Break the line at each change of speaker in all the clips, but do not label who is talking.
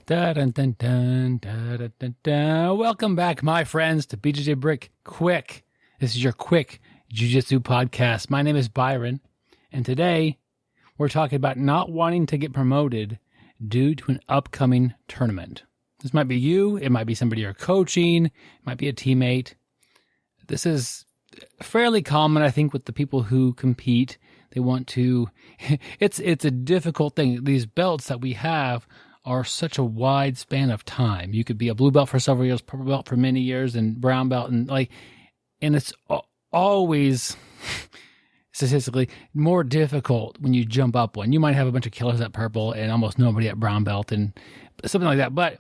Da-dun-dun-dun, welcome back, my friends, to BjjBrick Quick. This is your quick jiu-jitsu podcast. My name is Byron, and today we're talking about not wanting to get promoted due to an upcoming tournament. This might be you, it might be somebody you're coaching, it might be a teammate. This is fairly common, I think, with the people who compete. They want to, it's a difficult thing. These belts that we have are such a wide span of time. You could be a blue belt for several years, purple belt for many years, and brown belt, and it's always statistically more difficult when you jump up one. You might have a bunch of killers at purple and almost nobody at brown belt and something like that. But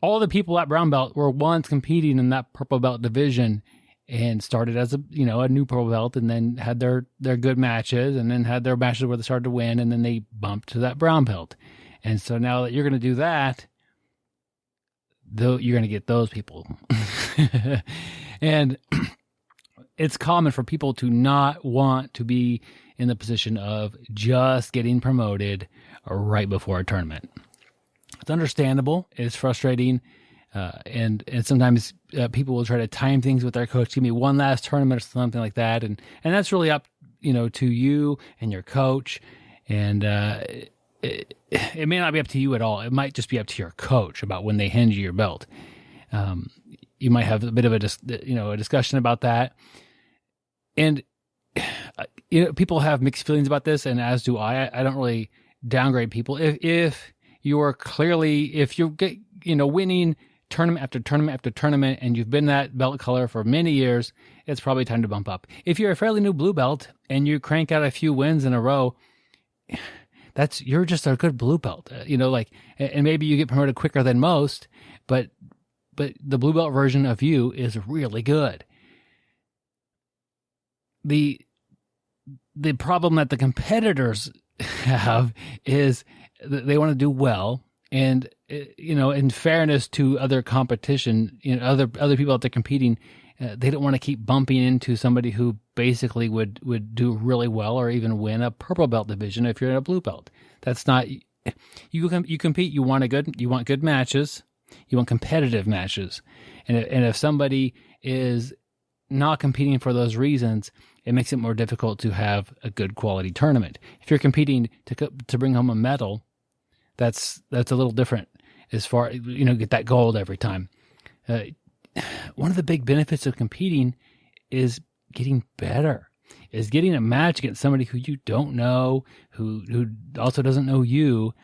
all the people at brown belt were once competing in that purple belt division and started as a new purple belt, and then had their good matches, and then had their matches where they started to win, and then they bumped to that brown belt. And so now that you're going to do that, though, you're going to get those people. And it's common for people to not want to be in the position of just getting promoted right before a tournament. It's understandable. It's frustrating. And sometimes people will try to time things with their coach. Give me one last tournament or something like that. And that's really up, to you and your coach. And, it may not be up to you at all. It might just be up to your coach about when they hand you your belt. You might have a bit of a discussion about that. And, people have mixed feelings about this, and as do I. I don't really downgrade people. If you're winning tournament after tournament after tournament, and you've been that belt color for many years, it's probably time to bump up. If you're a fairly new blue belt and you crank out a few wins in a row, you're just a good blue belt, and maybe you get promoted quicker than most, but the blue belt version of you is really good. The problem that the competitors have is that they want to do well, and in fairness to other competition, other people out there competing, they don't want to keep bumping into somebody who basically would do really well or even win a purple belt division if you're in a blue belt. That's not, you compete, you want good matches, you want competitive matches. And if somebody is not competing for those reasons, it makes it more difficult to have a good quality tournament. If you're competing to bring home a medal, that's a little different as far, get that gold every time. One of the big benefits of competing is getting better, is getting a match against somebody who you don't know, who also doesn't know you,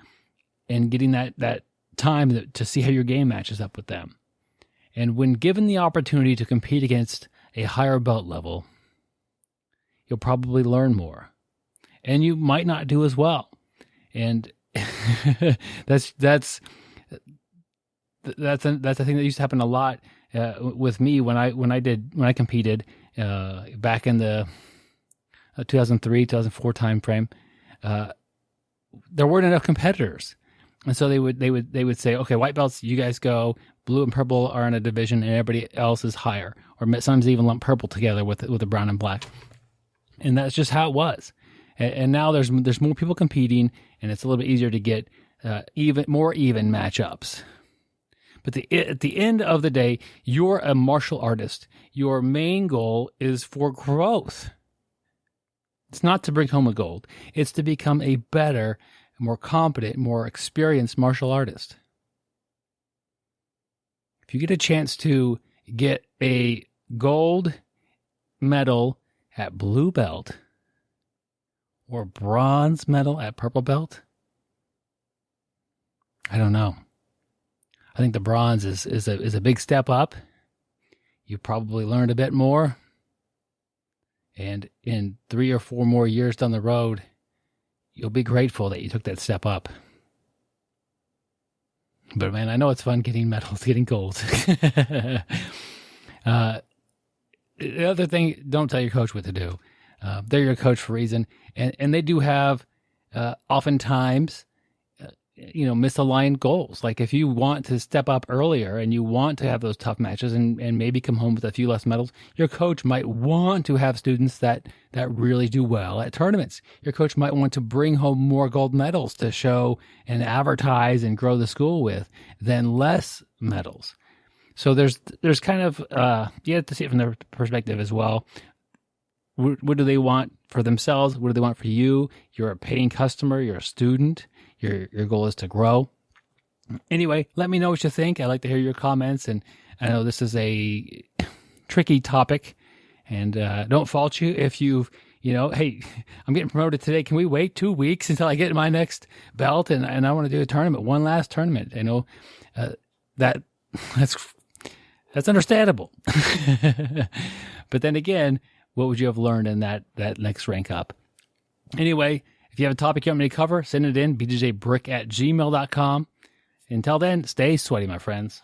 and getting that time to see how your game matches up with them. And when given the opportunity to compete against a higher belt level, you'll probably learn more, and you might not do as well. And that's a thing that used to happen a lot with me when I competed back in the 2003, 2004 time frame. There weren't enough competitors, and so they would say, okay, white belts, you guys go. Blue and purple are in a division, and everybody else is higher. Or sometimes they even lump purple together with the brown and black, and that's just how it was. And now there's more people competing, and it's a little bit easier to get more even matchups. But at the end of the day, you're a martial artist. Your main goal is for growth. It's not to bring home a gold. It's to become a better, more competent, more experienced martial artist. If you get a chance to get a gold medal at blue belt or bronze medal at purple belt, I don't know. I think the bronze is a big step up. You probably learned a bit more. And in 3 or 4 more years down the road, you'll be grateful that you took that step up. But man, I know it's fun getting medals, getting gold. The other thing, don't tell your coach what to do. They're your coach for a reason. And they do have, oftentimes, misaligned goals. Like if you want to step up earlier and you want to have those tough matches and maybe come home with a few less medals, your coach might want to have students that really do well at tournaments. Your coach might want to bring home more gold medals to show and advertise and grow the school with than less medals. So there's kind of, you have to see it from their perspective as well. What do they want for themselves? What do they want for you? You're a paying customer. You're a student. Your goal is to grow. Anyway, let me know what you think. I'd like to hear your comments. And I know this is a tricky topic. And don't fault you if you've, hey, I'm getting promoted today. Can we wait 2 weeks until I get my next belt? And I want to do a tournament, one last tournament. I know that's understandable. But then again, what would you have learned in that next rank up? Anyway, if you have a topic you want me to cover, send it in, BjjBrick@gmail.com. Until then, stay sweaty, my friends.